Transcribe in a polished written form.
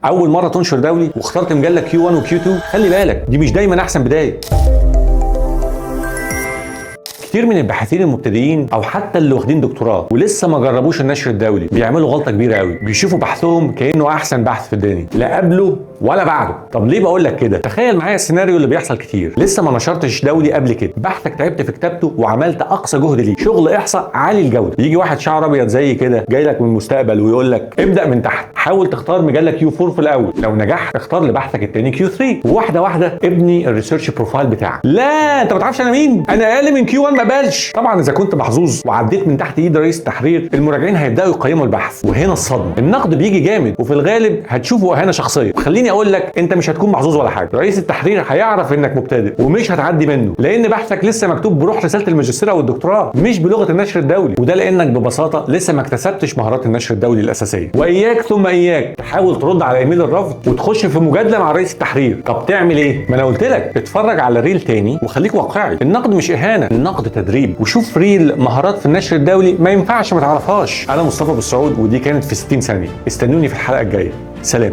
اول مره تنشر دولي واخترت مجله Q1 و Q2، خلي بالك دي مش دايما احسن بدايه. كتير من الباحثين المبتدئين او حتى اللي واخدين دكتوراه ولسه ما جربوش النشر الدولي بيعملوا غلطه كبيره قوي، بيشوفوا بحثهم كانه احسن بحث في الدنيا، لا قبله ولا بعده. طب ليه بقول لك كده؟ تخيل معايا السيناريو اللي بيحصل كتير، لسه ما نشرتش دولي قبل كده، بحثك تعبت في كتابته وعملت اقصى جهد ليه، شغل احصاء عالي الجوده، يجي واحد شعر ابيض زي كده جاي لك من المستقبل ويقول لك ابدا من تحت، حاول تختار مجله Q4 في الاول، لو نجحت اختار لبحثك الثاني Q3، وواحده واحده ابني الريسيرش بروفايل بتاعك. لا انت ما تعرفش انا مين، انا اقل من Q1 ما قبلش. طبعا اذا كنت محظوظ وعديت من تحت ايد رئيس التحرير، المراجعين هيبداوا يقيموا البحث، وهنا الصدمه، النقد بيجي جامد وفي الغالب هتشوفه اهانه شخصيه. وخليني اقول لك انت مش هتكون محظوظ ولا حاجه، رئيس التحرير هيعرف انك مبتدئ ومش هتعدي منه، لان بحثك لسه مكتوب بروح رساله الماجستير او الدكتوراه مش بلغه النشر الدولي، وده لانك ببساطه لسه ما اكتسبتش مهارات النشر الدولي الاساسيه. واياك ثم اياك تحاول ترد على ايميل الرفض وتخش في مجادله مع رئيس التحرير. طب تعمل ايه؟ ما انا قلت لك اتفرج على ريل تاني وخليك واقعي، النقد مش اهانه، النقد تدريب، وشوف ريل مهارات في النشر الدولي ما ينفعش ما تعرفهاش. انا مصطفى بالسعود ودي كانت في 60 ثانيه، استنوني في الحلقه الجايه، سلام.